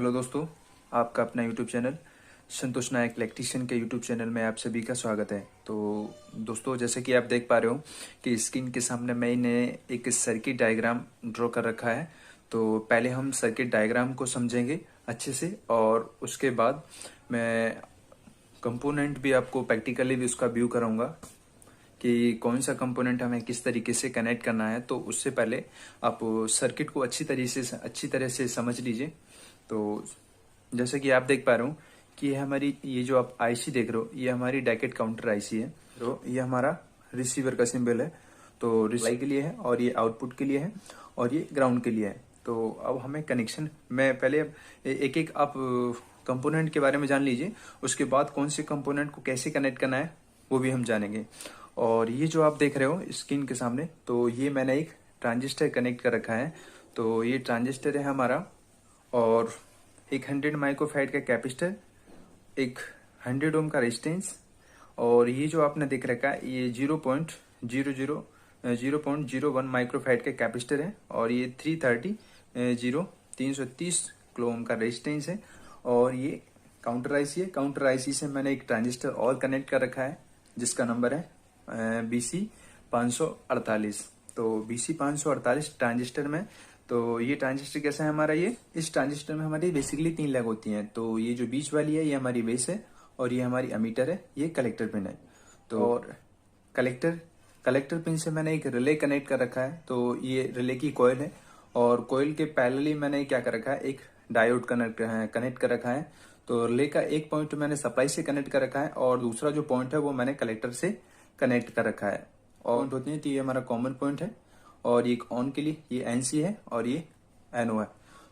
Hello दोस्तों, आपका अपना यूट्यूब चैनल संतोष नायक इलेक्ट्रीशियन के यूट्यूब चैनल में आप सभी का स्वागत है। तो दोस्तों, जैसे कि आप देख पा रहे हो कि स्क्रीन के सामने मैंने एक सर्किट डायग्राम ड्रॉ कर रखा है। तो पहले हम सर्किट डायग्राम को समझेंगे अच्छे से और उसके बाद मैं कंपोनेंट भी आपको प्रैक्टिकली भी उसका व्यू कराऊंगा कि कौन सा कंपोनेंट हमें किस तरीके से कनेक्ट करना है। तो उससे पहले आप सर्किट को अच्छी तरह से समझ लीजिए। तो जैसे कि आप देख पा रहे हो कि ये जो आप आईसी देख रहे हो, ये हमारी डैकेट काउंटर आईसी है। तो ये हमारा रिसीवर का सिंबल है, तो रिसीवर के लिए है और ये आउटपुट के लिए है और ये ग्राउंड के लिए है। तो अब हमें कनेक्शन में पहले एक एक आप कंपोनेंट के बारे में जान लीजिए, उसके बाद कौन से कंपोनेंट को कैसे कनेक्ट करना है वो भी हम जानेंगे। और ये जो आप देख रहे हो स्क्रीन के सामने, तो ये मैंने एक ट्रांजिस्टर कनेक्ट कर रखा है। तो ये ट्रांजिस्टर है हमारा और एक 100 माइक्रोफैराड का कैपेसिटर, एक 100 ओम का रेजिस्टेंस और ये जो आपने देख रखा है ये 0.01 माइक्रोफैराड का कैपेसिटर है और ये 330 किलो ओम का रेजिस्टेंस है। और ये काउंटर आईसी है। काउंटर आईसी से मैंने एक ट्रांजिस्टर और कनेक्ट कर रखा है जिसका नंबर है BC 548। तो BC 548 ट्रांजिस्टर में, तो ये ट्रांजिस्टर कैसा है हमारा, ये इस ट्रांजिस्टर में हमारी बेसिकली 3 लेग होती हैं। तो ये जो बीच वाली है ये हमारी बेस है और ये हमारी अमीटर है, ये कलेक्टर पिन है। तो और कलेक्टर पिन से मैंने एक रिले कनेक्ट कर रखा है। तो ये रिले की कॉइल है और कॉइल के पैरेलली मैंने क्या कर रखा है, एक डायोड कनेक्ट कर रखा है। तो रिले का एक पॉइंट मैंने सप्लाई से कनेक्ट कर रखा है और दूसरा जो पॉइंट है वो मैंने कलेक्टर से कनेक्ट कर रखा है। और होती है तो ये हमारा कॉमन पॉइंट है और ये ऑन के लिए ये NC है और ये NO है।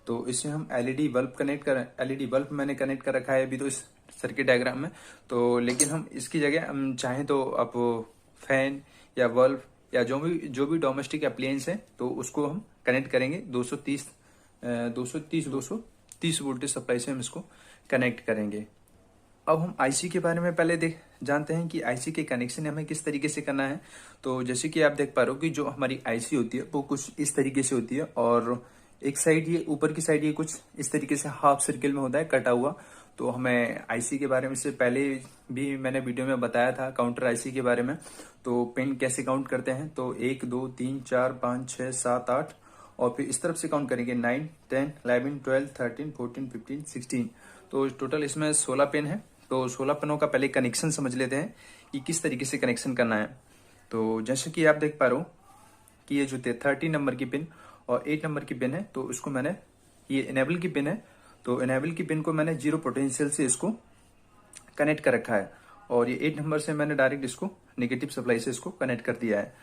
तो इससे हम एलईडी बल्ब मैंने कनेक्ट कर रखा है अभी तो इस सर्किट डायग्राम में। तो लेकिन हम इसकी जगह हम चाहें तो आप फैन या बल्ब या जो भी डोमेस्टिक अप्लायंस है तो उसको हम कनेक्ट करेंगे 230 वोल्टेज सप्लाई से हम इसको कनेक्ट करेंगे। अब हम आईसी के बारे में पहले जानते हैं कि आईसी के कनेक्शन हमें किस तरीके से करना है। तो जैसे कि आप देख पा रहे हो कि जो हमारी आईसी होती है वो कुछ इस तरीके से होती है और एक साइड ये ऊपर की साइड ये कुछ इस तरीके से हाफ सर्किल में होता है कटा हुआ। तो हमें आईसी के बारे में से पहले भी मैंने वीडियो में बताया था काउंटर आईसी के बारे में। तो पिन कैसे काउंट करते हैं, तो 1 2 3 4 5 6 7 8 और फिर इस तरफ से काउंट करेंगे 9 10 11 12 13 14 15 16। तो टोटल इसमें 16 पिन है। तो 16 पिनों का पहले कनेक्शन समझ लेते हैं कि किस तरीके से कनेक्शन करना है। तो जैसे कि आप देख पा रहे हो कि ये जो 13 नंबर की पिन और 8 नंबर की पिन है, तो इसको मैंने, ये इनेबल की पिन है, तो इनेबल की पिन को मैंने 0 पोटेंशियल से इसको कनेक्ट कर रखा है और ये 8 नंबर से मैंने डायरेक्ट इसको नेगेटिव सप्लाई से इसको कनेक्ट कर दिया है।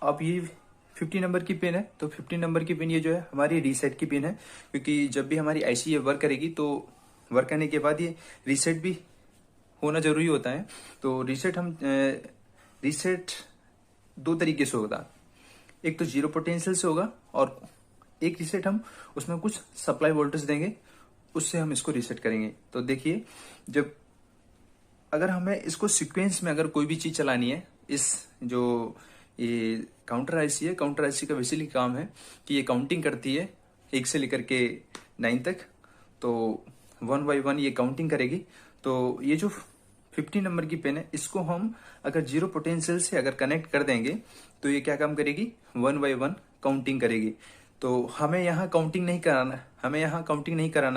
अब ये 50 नंबर की पिन है, तो 50 नंबर की पिन ये जो है हमारी रीसेट की पिन है, क्योंकि जब भी हमारी आईसी ये वर्क करेगी तो वर्क करने के बाद ये रीसेट भी होना जरूरी होता है। तो रीसेट 2 तरीके से होगा, एक तो 0 पोटेंशियल से होगा और एक रीसेट हम उसमें कुछ सप्लाई वोल्टेज देंगे, उससे हम इसको रीसेट करेंगे। तो देखिए, जब अगर हमें इसको सीक्वेंस में अगर कोई भी चीज चलानी है, इस जो ये काउंटर आईसी है, काउंटर आईसी का बेसिकली काम है कि ये काउंटिंग करती है 1 से लेकर के 9 तक। तो 1 बाय 1 ये काउंटिंग करेगी। तो ये जो 50 नंबर की पेन है, इसको हम अगर 0 पोटेंशियल से अगर कनेक्ट कर देंगे तो ये क्या काम करेगी, 1 बाय 1 काउंटिंग करेगी। तो हमें यहाँ काउंटिंग नहीं कराना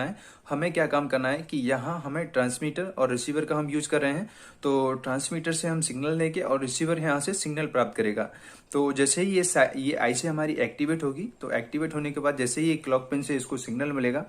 है, हमें क्या काम करना है कि यहाँ हमें ट्रांसमीटर और रिसीवर का हम यूज कर रहे हैं। तो ट्रांसमीटर से हम सिग्नल लेके और रिसीवर यहाँ से सिग्नल प्राप्त करेगा। तो जैसे ही ये आईसी हमारी एक्टिवेट होगी, तो एक्टिवेट होने के बाद जैसे ही ये क्लॉक पिन से इसको सिग्नल मिलेगा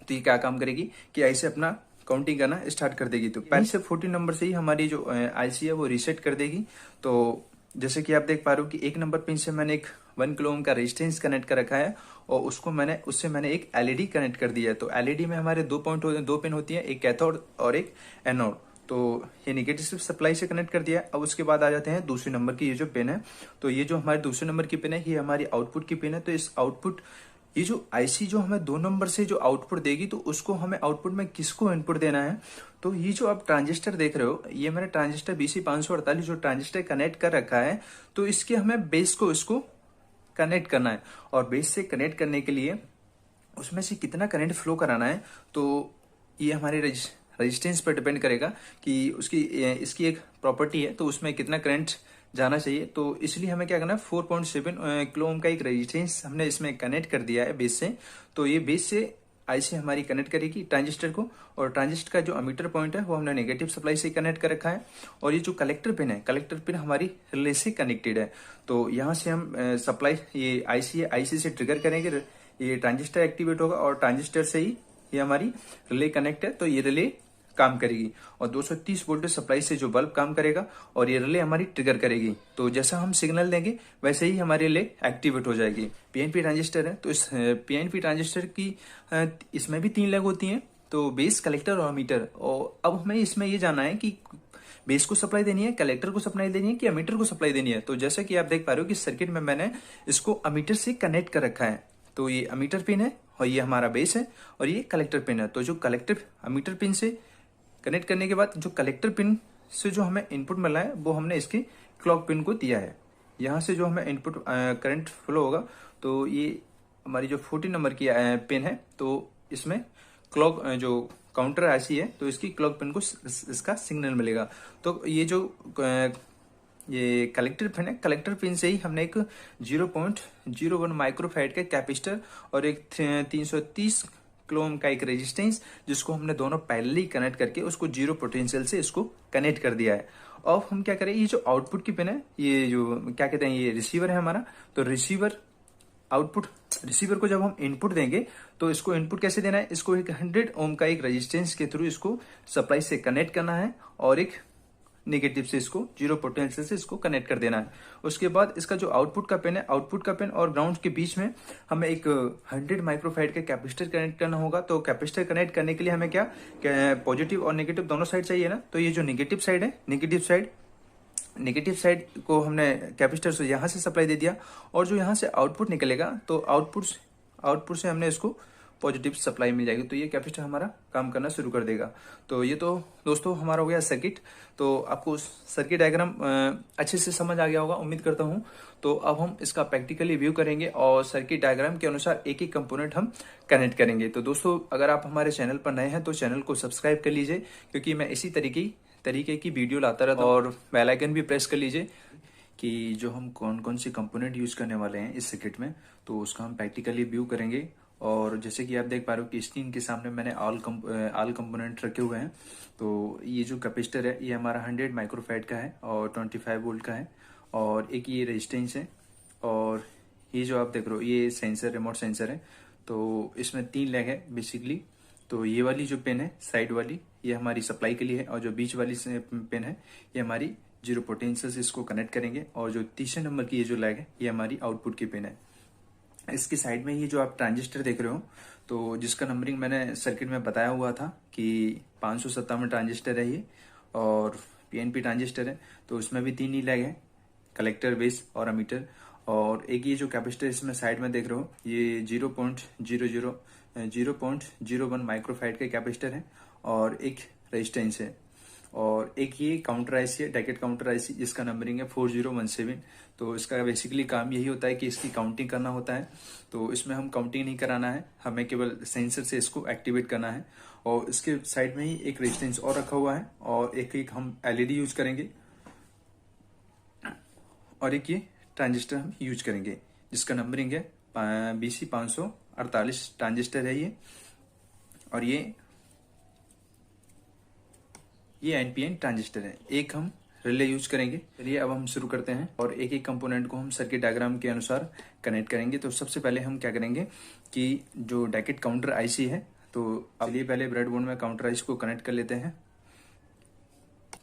तो ये क्या काम करेगी कि आईसी अपना काउंटिंग करना स्टार्ट कर देगी। तो पहले से 14 नंबर से ही हमारी जो आईसी है वो रीसेट कर देगी। तो जैसे कि आप देख पा रहे हो कि 1 नंबर पिन से मैंने एक 1 किलो ओम का रेजिस्टेंस कनेक्ट कर रखा है और उससे मैंने एक एलईडी कनेक्ट कर दिया है। तो एलईडी में हमारे 2 पिन होती है, एक कैथोड और एक एनोड। तो ये नेगेटिव सप्लाई से कनेक्ट कर दिया। अब उसके बाद आ जाते हैं दूसरे नंबर की ये जो पिन है। तो ये जो हमारे दूसरे नंबर की पिन है ये हमारी आउटपुट की पिन है। तो इस आउटपुट, ये जो आईसी जो हमें 2 नंबर से जो आउटपुट देगी, तो उसको हमें आउटपुट में किसको इनपुट देना है। तो ये जो आप ट्रांजिस्टर देख रहे हो, ये मैंने ट्रांजिस्टर BC 548 जो ट्रांजिस्टर कनेक्ट कर रखा है, तो इसके हमें बेस को इसको कनेक्ट करना है। और बेस से कनेक्ट करने के लिए उसमें से कितना करंट फ्लो कराना है, तो ये हमारे रेजिस्टेंस पर डिपेंड करेगा कि उसकी इसकी एक प्रॉपर्टी है, तो उसमें कितना करंट जाना चाहिए। तो इसलिए हमें क्या करना है, 4.7 किलो ओम का एक रेजिस्टेंस हमने इसमें कनेक्ट कर दिया है बेस से। तो ये बेस से आईसी हमारी कनेक्ट करेगी ट्रांजिस्टर को, और ट्रांजिस्टर का जो अमीटर पॉइंट है वो हमने नेगेटिव सप्लाई से कनेक्ट कर रखा है। और ये जो कलेक्टर पिन है, कलेक्टर पिन हमारी रिले से कनेक्टेड है। तो यहाँ से हम सप्लाई, ये आईसी है, आईसी से ट्रिगर करेंगे, ये ट्रांजिस्टर एक्टिवेट होगा और ट्रांजिस्टर से ही ये हमारी रिले कनेक्ट है, तो ये रिले काम करेगी। और 230 वोल्टेज सप्लाई से जो बल्ब काम करेगा और ये रिले हमारी ट्रिगर करेगी। तो जैसा हम सिग्नल देंगे वैसे ही हमारी रिले एक्टिवेट हो जाएगी। पीएनपी ट्रांजिस्टर है, तो इस पीएनपी ट्रांजिस्टर की इसमें भी 3 लेग होती हैं, तो बेस, कलेक्टर और अमीटर। और अब हमें इसमें ये जानना है कि बेस को सप्लाई देनी है, कलेक्टर को सप्लाई देनी है कि अमीटर को सप्लाई देनी है। तो जैसा कि आप देख पा रहे हो कि सर्किट में मैंने इसको अमीटर से कनेक्ट कर रखा है। तो ये अमीटर पिन है और ये हमारा बेस है और ये कलेक्टर पिन है। तो जो कलेक्टर अमीटर पिन से कनेक्ट करने के बाद जो कलेक्टर पिन से जो हमें इनपुट मिला है वो हमने इसके क्लॉक पिन को दिया है। यहाँ से जो हमें इनपुट करंट फ्लो होगा, तो ये हमारी जो 14 नंबर की पिन है, तो इसमें क्लॉक जो काउंटर आईसी है, तो इसकी क्लॉक पिन को इसका सिग्नल मिलेगा। तो ये जो ये कलेक्टर पिन है, कलेक्टर पिन से ही हमने एक 0.01 माइक्रोफैराड का कैपेसिटर और एक 330 किलो ओम का एक रेजिस्टेंस, जिसको हमने दोनों पैरेलली कनेक्ट करके उसको जीरो पोटेंशियल से इसको कनेक्ट कर दिया है। अब हम क्या करें, ये जो आउटपुट की पिन है, ये जो क्या कहते हैं, ये रिसीवर है हमारा। तो रिसीवर आउटपुट, रिसीवर को जब हम इनपुट देंगे तो इसको इनपुट कैसे देना है, इसको एक 100 ओम का एक रेजिस्टेंस के थ्रू इसको सप्लाई से कनेक्ट करना है और एक नेगेटिव से इसको जीरो पोटेंशियल से इसको कनेक्ट कर देना है। उसके बाद इसका जो आउटपुट का पिन है, आउटपुट का पिन और ग्राउंड के बीच में हमें एक 100 माइक्रोफैराड का कैपेसिटर कनेक्ट करना होगा। तो कैपेसिटर कनेक्ट करने के लिए हमें क्या पॉजिटिव और नेगेटिव दोनों साइड चाहिए ना। तो ये जो नेगेटिव साइड है, नेगेटिव साइड को हमने कैपेसिटर से यहाँ से सप्लाई दे दिया, और जो यहाँ से आउटपुट निकलेगा तो आउटपुट से हमने इसको पॉजिटिव सप्लाई मिल जाएगी। तो ये कैपेसिटर हमारा काम करना शुरू कर देगा। तो ये तो दोस्तों हमारा हो गया सर्किट। तो आपको सर्किट डायग्राम अच्छे से समझ आ गया होगा, उम्मीद करता हूँ। तो अब हम इसका प्रैक्टिकली व्यू करेंगे और सर्किट डायग्राम के अनुसार एक एक कंपोनेंट हम कनेक्ट करेंगे। तो दोस्तों अगर आप हमारे चैनल पर नए हैं तो चैनल को सब्सक्राइब कर लीजिए, क्योंकि मैं इसी तरीके की वीडियो लाता रहता हूँ। और बेल आइकन भी प्रेस कर लीजिए कि जो हम कौन कौन से कंपोनेंट यूज करने वाले हैं इस सर्किट में, तो उसका हम प्रैक्टिकली व्यू करेंगे। और जैसे कि आप देख पा रहे हो कि स्क्रीन के सामने मैंने ऑल कंपोनेंट रखे हुए हैं। तो ये जो कैपेसिटर है ये हमारा 100 माइक्रोफैराड का है और 25 वोल्ट का है, और एक ये रेजिस्टेंस है, और ये जो आप देख रहे हो ये सेंसर, रिमोट सेंसर है। तो इसमें 3 लेग है बेसिकली। तो ये वाली जो पिन है साइड वाली, ये हमारी सप्लाई के लिए है, और जो बीच वाली पिन है ये हमारी जीरो पोटेंशियल से इसको कनेक्ट करेंगे। और जो तीसरे नंबर की ये जो लेग है ये हमारी आउटपुट की पिन है। इसके साइड में ये जो आप ट्रांजिस्टर देख रहे हो, तो जिसका नंबरिंग मैंने सर्किट में बताया हुआ था कि 557 ट्रांजिस्टर है ये, और पीएनपी ट्रांजिस्टर है। तो उसमें भी 3 ही लेग है, कलेक्टर, बेस और अमीटर। और एक ये जो कैपेसिटर इसमें साइड में देख रहे हो ये 0.01 माइक्रोफैराड का कैपेसिटर है, और एक रेजिस्टेंस है। और एक ये काउंटर आईसी है, डैकेट काउंटर आईसी, जिसका नंबरिंग है 4017। तो इसका बेसिकली काम यही होता है कि इसकी काउंटिंग करना होता है। तो इसमें हम काउंटिंग नहीं कराना है, हमें केवल सेंसर से इसको एक्टिवेट करना है। और इसके साइड में ही एक रेजिस्टेंस और रखा हुआ है, और एक हम एलईडी यूज करेंगे, और एक ये ट्रांजिस्टर हम यूज करेंगे जिसका नंबरिंग है BC 548 ट्रांजिस्टर है ये। और ये एनपीएन ट्रांजिस्टर है। एक हम रिले यूज करेंगे। चलिए अब हम शुरू करते हैं और एक एक कंपोनेंट को हम सर्किट डायग्राम के अनुसार कनेक्ट करेंगे। तो सबसे पहले हम क्या करेंगे कि जो डैकेट काउंटर आईसी है, तो चलिए पहले ब्रेडबोर्ड में काउंटर आईसी को कनेक्ट कर लेते हैं।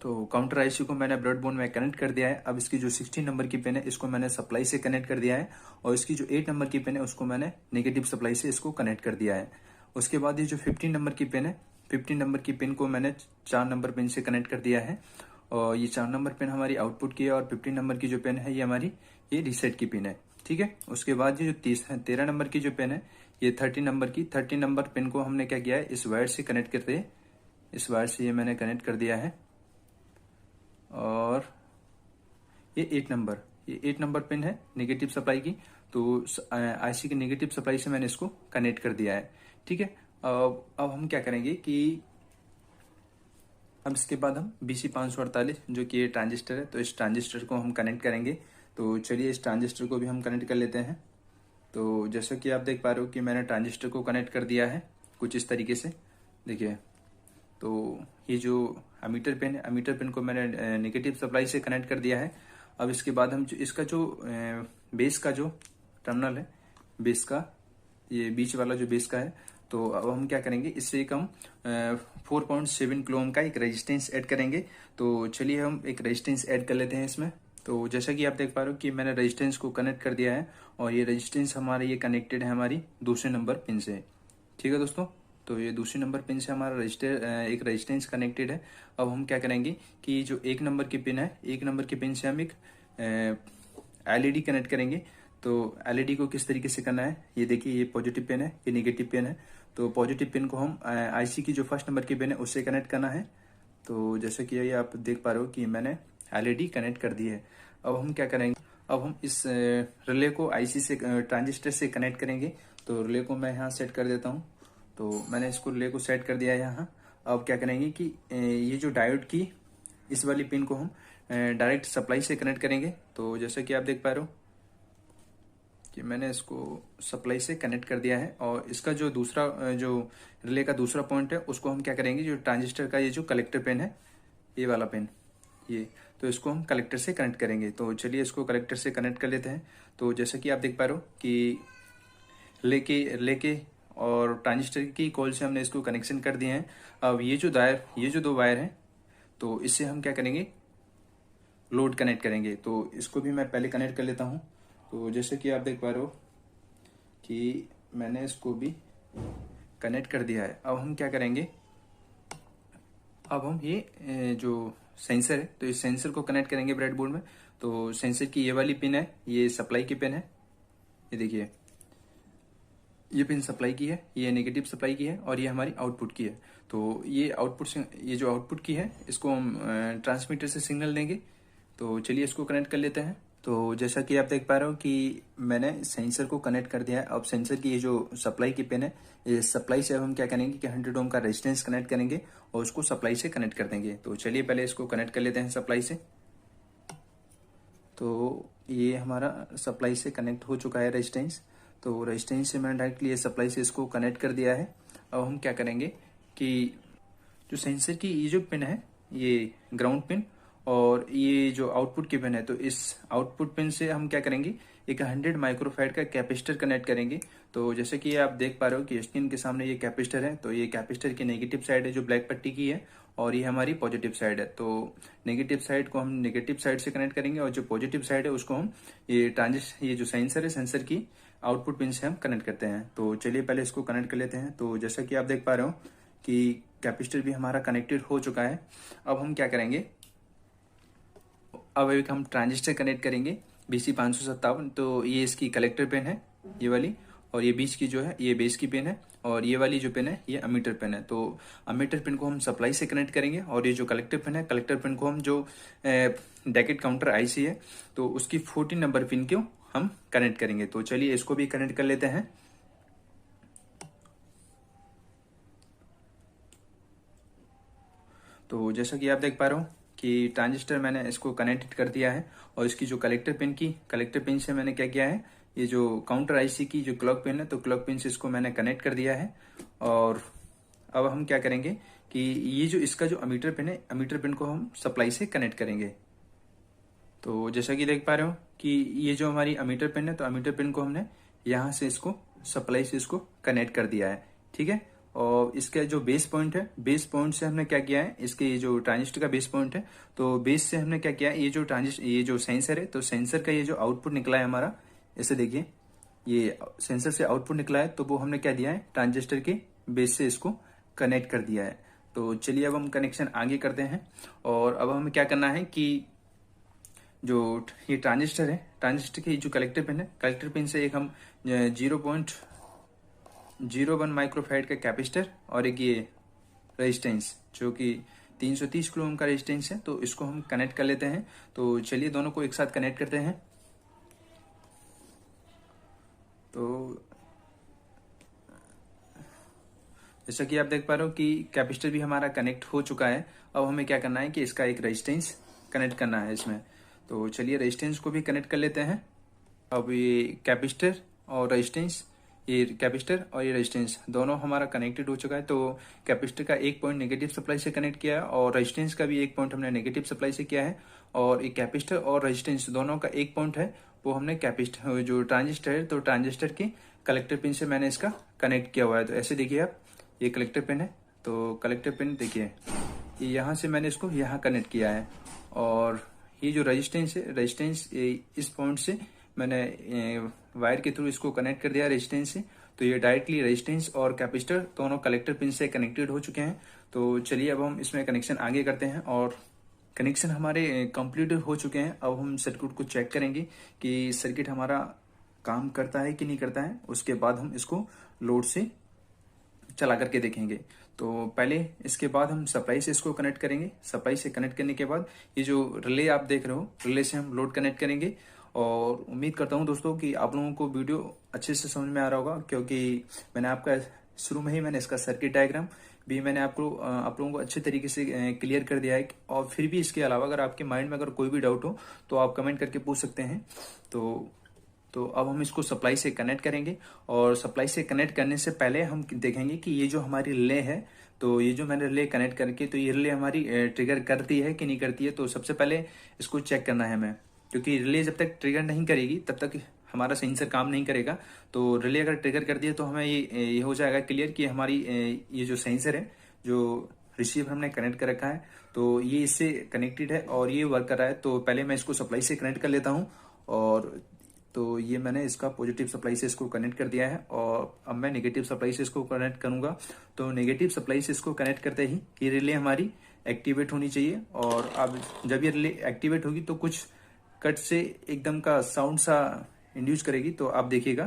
तो काउंटर आईसी को मैंने ब्रेडबोर्ड में कनेक्ट कर दिया है। अब इसकी जो 16 नंबर की पिन है इसको मैंने सप्लाई से कनेक्ट कर दिया है, और इसकी जो 8 नंबर की पिन है उसको मैंने नेगेटिव सप्लाई से इसको कनेक्ट कर दिया है। उसके बाद ये जो 15 नंबर की पिन है, 15 नंबर की पिन को मैंने 4 नंबर पिन से कनेक्ट कर दिया है, और ये 4 नंबर पिन हमारी आउटपुट की है, और 15 नंबर की जो पिन है ये हमारी ये रीसेट की पिन है। ठीक है। उसके बाद ये जो 13 नंबर की जो पिन है ये 13 नंबर पिन को हमने क्या किया है, इस वायर से कनेक्ट करते, इस वायर से ये मैंने कनेक्ट कर दिया है। और ये 8 नंबर पिन है नेगेटिव सप्लाई की, तो आईसी की नेगेटिव सप्लाई से मैंने इसको कनेक्ट कर दिया है। ठीक है, अब हम क्या करेंगे कि अब इसके बाद हम BC548 जो कि ये ट्रांजिस्टर है, तो इस ट्रांजिस्टर को हम कनेक्ट करेंगे। तो चलिए इस ट्रांजिस्टर को भी हम कनेक्ट कर लेते हैं। तो जैसा कि आप देख पा रहे हो कि मैंने ट्रांजिस्टर को कनेक्ट कर दिया है कुछ इस तरीके से। देखिए, तो ये जो अमीटर पिन है, अमीटर पिन को मैंने नेगेटिव सप्लाई से कनेक्ट कर दिया है। अब इसके बाद हम इसका जो बेस का जो टर्मिनल है, बेस का ये बीच वाला जो बेस का है, तो अब हम क्या करेंगे, इससे एक हम 4.7 किलो ओम का एक रेजिस्टेंस ऐड करेंगे। तो चलिए हम एक रेजिस्टेंस ऐड कर लेते हैं इसमें। तो जैसा कि आप देख पा रहे हो कि मैंने रेजिस्टेंस को कनेक्ट कर दिया है और ये रेजिस्टेंस हमारे ये कनेक्टेड है हमारी दूसरे नंबर पिन से। ठीक है दोस्तों, तो ये दूसरे नंबर पिन से हमारा एक रेजिस्टेंस कनेक्टेड है। अब हम क्या करेंगे कि जो एक नंबर की पिन है, एक नंबर की पिन से हम एक एलईडी कनेक्ट करेंगे। तो एलईडी को किस तरीके से करना है, ये देखिए, ये पॉजिटिव पिन है, ये नेगेटिव पिन है। तो पॉजिटिव पिन को हम आईसी की जो फर्स्ट नंबर की पिन है उससे कनेक्ट करना है। तो जैसे कि ये आप देख पा रहे हो कि मैंने एलईडी कनेक्ट कर दी है। अब हम क्या करेंगे, अब हम इस रिले को आईसी से ट्रांजिस्टर से कनेक्ट करेंगे। तो रिले को मैं यहाँ सेट कर देता हूँ। तो मैंने इसको रिले को सेट कर दिया है यहाँ। अब क्या करेंगे कि ये जो डायोड की इस वाली पिन को हम डायरेक्ट सप्लाई से कनेक्ट करेंगे। तो जैसे कि आप देख पा रहे हो कि मैंने इसको सप्लाई से कनेक्ट कर दिया है। और इसका जो दूसरा जो रिले का दूसरा पॉइंट है उसको हम क्या करेंगे, जो ट्रांजिस्टर का ये जो कलेक्टर पिन है, ये वाला पिन, ये, तो इसको हम कलेक्टर से कनेक्ट करेंगे। तो चलिए इसको कलेक्टर से कनेक्ट कर लेते हैं। तो जैसा कि आप देख पा रहे हो कि लेके और ट्रांजिस्टर की कॉल से हमने इसको कनेक्शन कर दिए हैं। अब ये जो दो वायर हैं, तो इससे हम क्या करेंगे, लोड कनेक्ट करेंगे। तो इसको भी मैं पहले कनेक्ट कर लेता हूँ। तो जैसे कि आप देख पा रहे हो कि मैंने इसको भी कनेक्ट कर दिया है। अब हम क्या करेंगे, अब हम ये जो सेंसर है, तो इस सेंसर को कनेक्ट करेंगे ब्रेडबोर्ड में। तो सेंसर की ये वाली पिन है, ये सप्लाई की पिन है, ये देखिए, ये पिन सप्लाई की है, ये नेगेटिव सप्लाई की है और ये हमारी आउटपुट की है। तो ये आउटपुट से, ये जो आउटपुट की है, इसको हम ट्रांसमीटर से सिग्नल देंगे। तो चलिए इसको कनेक्ट कर लेते हैं। तो जैसा कि आप देख पा रहे हो कि मैंने सेंसर को कनेक्ट कर दिया है। अब सेंसर की ये जो सप्लाई की पिन है, ये सप्लाई से अब हम क्या करेंगे कि 100 ओम का रेजिस्टेंस कनेक्ट करेंगे और उसको सप्लाई से कनेक्ट कर देंगे। तो चलिए पहले इसको कनेक्ट कर लेते हैं सप्लाई से। तो ये हमारा सप्लाई से कनेक्ट हो चुका है रेजिस्टेंस। तो रेजिस्टेंस से मैंने डायरेक्टली ये सप्लाई से इसको कनेक्ट कर दिया है। अब हम क्या करेंगे कि जो सेंसर की ये जो पिन है, ये ग्राउंड पिन, और ये जो आउटपुट की पिन है, तो इस आउटपुट पिन से हम क्या करेंगे, एक 100 माइक्रोफैराड का कैपेसिटर कनेक्ट करेंगे। तो जैसे कि आप देख पा रहे हो कि स्क्रीन के सामने ये कैपेसिटर है। तो ये कैपेसिटर की नेगेटिव साइड है जो ब्लैक पट्टी की है, और ये हमारी पॉजिटिव साइड है। तो नेगेटिव साइड को हम नेगेटिव साइड से कनेक्ट करेंगे और जो पॉजिटिव साइड है उसको हम ये जो सेंसर है, सेंसर की आउटपुट पिन से हम कनेक्ट करते हैं। तो चलिए पहले इसको कनेक्ट कर लेते हैं। तो जैसा कि आप देख पा रहे हो कि कैपेसिटर भी हमारा कनेक्टेड हो चुका है। अब हम क्या करेंगे, अब एक हम ट्रांजिस्टर कनेक्ट करेंगे BC557। तो ये इसकी कलेक्टर पिन है, ये वाली, और ये बीच की जो है ये बेस की पिन है, और ये वाली जो पिन है ये अमीटर पिन है। तो अमीटर पिन को हम सप्लाई से कनेक्ट करेंगे, और ये जो कलेक्टर पिन है, कलेक्टर पिन को हम जो डैकेट काउंटर आईसी है, तो उसकी 14 नंबर पिन को हम कनेक्ट करेंगे। तो चलिए इसको भी कनेक्ट कर लेते हैं। तो जैसा कि आप देख पा रहे हो कि ट्रांजिस्टर मैंने इसको कनेक्ट कर दिया है, और इसकी जो कलेक्टर पिन से मैंने क्या किया है, ये जो काउंटर आईसी की जो क्लॉक पिन है, तो क्लॉक पिन से इसको मैंने कनेक्ट कर दिया है। और अब हम क्या करेंगे कि ये जो इसका जो अमीटर पिन है, अमीटर पिन को हम सप्लाई से कनेक्ट करेंगे। तो जैसा कि देख पा रहे हो कि ये जो हमारी अमीटर पिन है, तो अमीटर पिन को हमने यहाँ से इसको सप्लाई से इसको कनेक्ट कर दिया है। ठीक है, और इसका जो बेस पॉइंट है, बेस पॉइंट से हमने क्या किया है, इसके ये जो ट्रांजिस्टर का बेस पॉइंट है, तो बेस से हमने क्या किया है, ये जो सेंसर है, तो सेंसर का ये जो आउटपुट निकला है हमारा, ऐसे देखिए, ये सेंसर से आउटपुट निकला है, तो वो हमने क्या दिया है, ट्रांजिस्टर के बेस से इसको कनेक्ट कर दिया है। तो चलिए अब हम कनेक्शन आगे करते हैं। और अब हमें क्या करना है कि जो ये ट्रांजिस्टर है, ट्रांजिस्टर की जो कलेक्टर पिन है, कलेक्टर पिन से एक हम 0.01 माइक्रोफैराड का कैपेसिटर और एक ये रेजिस्टेंस जो कि 330 किलो ओम का रेजिस्टेंस है, तो इसको हम कनेक्ट कर लेते हैं। तो चलिए दोनों को एक साथ कनेक्ट करते हैं। तो जैसा कि आप देख पा रहे हो कि कैपेसिटर भी हमारा कनेक्ट हो चुका है। अब हमें क्या करना है कि इसका एक रेजिस्टेंस कनेक्ट करना है इसमें। तो चलिए रेजिस्टेंस को भी कनेक्ट कर लेते हैं। अब ये कैपेसिटर और रेजिस्टेंस, ये कैपेसिटर और ये रेजिस्टेंस दोनों हमारा कनेक्टेड हो चुका है। तो कैपेसिटर का एक पॉइंट नेगेटिव सप्लाई से कनेक्ट किया है और रेजिस्टेंस का भी एक पॉइंट हमने नेगेटिव सप्लाई से किया है। और एक कैपेसिटर और रेजिस्टेंस दोनों का एक पॉइंट है, वो हमने कैपेसिटर जो ट्रांजिस्टर है, तो ट्रांजिस्टर के कलेक्टर पिन से मैंने इसका कनेक्ट किया हुआ है। तो ऐसे देखिए आप, ये कलेक्टर पिन है, तो कलेक्टर पिन देखिए ये यहाँ से मैंने इसको यहाँ कनेक्ट किया है। और ये जो रेजिस्टेंस है, रेजिस्टेंस इस पॉइंट से मैंने वायर के थ्रू इसको कनेक्ट कर दिया रेजिस्टेंस से। तो ये डायरेक्टली रेजिस्टेंस और कैपेसिटर दोनों कलेक्टर पिन से कनेक्टेड हो चुके हैं। तो चलिए अब हम इसमें कनेक्शन आगे करते हैं। और कनेक्शन हमारे कंप्लीट हो चुके हैं। अब हम सर्किट को चेक करेंगे कि सर्किट हमारा काम करता है कि नहीं करता है। उसके बाद हम इसको लोड से चला करके देखेंगे। तो पहले इसके बाद हम सप्लाई से इसको कनेक्ट करेंगे। सप्लाई से कनेक्ट करने के बाद ये जो रिले आप देख रहे हो, रिले से हम लोड कनेक्ट करेंगे। और उम्मीद करता हूं दोस्तों कि आप लोगों को वीडियो अच्छे से समझ में आ रहा होगा, क्योंकि मैंने आपका शुरू में ही मैंने इसका सर्किट डायग्राम भी मैंने आप लोगों को अच्छे तरीके से क्लियर कर दिया है। और फिर भी इसके अलावा अगर आपके माइंड में अगर कोई भी डाउट हो तो आप कमेंट करके पूछ सकते हैं। तो अब हम इसको सप्लाई से कनेक्ट करेंगे। और सप्लाई से कनेक्ट करने से पहले हम देखेंगे कि ये जो हमारी रिले है, तो ये जो मैंने रिले कनेक्ट करके, तो ये रिले हमारी ट्रिगर करती है कि नहीं करती है। तो सबसे पहले इसको चेक करना है हमें, क्योंकि रिले जब तक ट्रिगर नहीं करेगी तब तक हमारा सेंसर काम नहीं करेगा। तो रिले अगर ट्रिगर कर दिया तो हमें ये हो जाएगा क्लियर कि हमारी ये जो सेंसर है, जो रिसीवर हमने कनेक्ट कर रखा है, तो ये इससे कनेक्टेड है और ये वर्क कर रहा है। तो पहले मैं इसको सप्लाई से कनेक्ट कर लेता हूँ। और तो ये मैंने इसका पॉजिटिव सप्लाई से इसको कनेक्ट कर दिया है। और अब मैं नेगेटिव सप्लाई से इसको कनेक्ट करूंगा। तो नेगेटिव सप्लाई से इसको कनेक्ट करते ही ये रिले हमारी एक्टिवेट होनी चाहिए। और अब जब ये रिले एक्टिवेट होगी तो कुछ कट से एकदम का साउंड सा इंड्यूस करेगी। तो आप देखिएगा,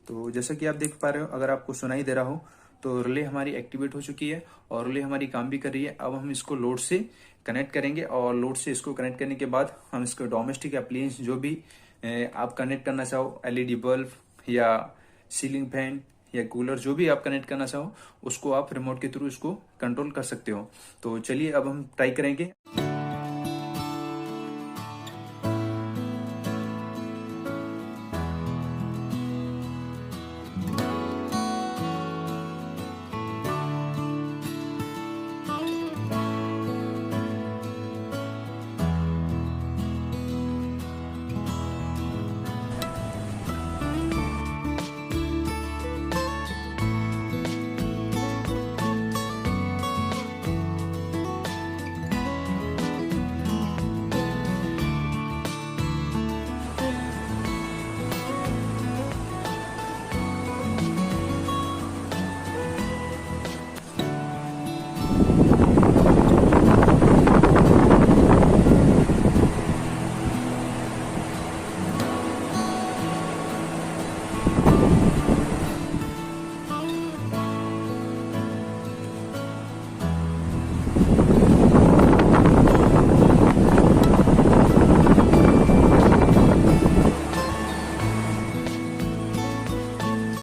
तो जैसा कि आप देख पा रहे हो, अगर आपको सुनाई दे रहा हो, तो रिले हमारी एक्टिवेट हो चुकी है और रिले हमारी काम भी कर रही है। अब हम इसको लोड से कनेक्ट करेंगे। और लोड से इसको कनेक्ट करने के बाद हम इसको डोमेस्टिक अप्लायंस जो भी आप कनेक्ट करना चाहो, एलईडी बल्ब या सीलिंग फैन या कूलर, जो भी आप कनेक्ट करना चाहो, उसको आप रिमोट के थ्रू इसको कंट्रोल कर सकते हो। तो चलिए अब हम ट्राई करेंगे।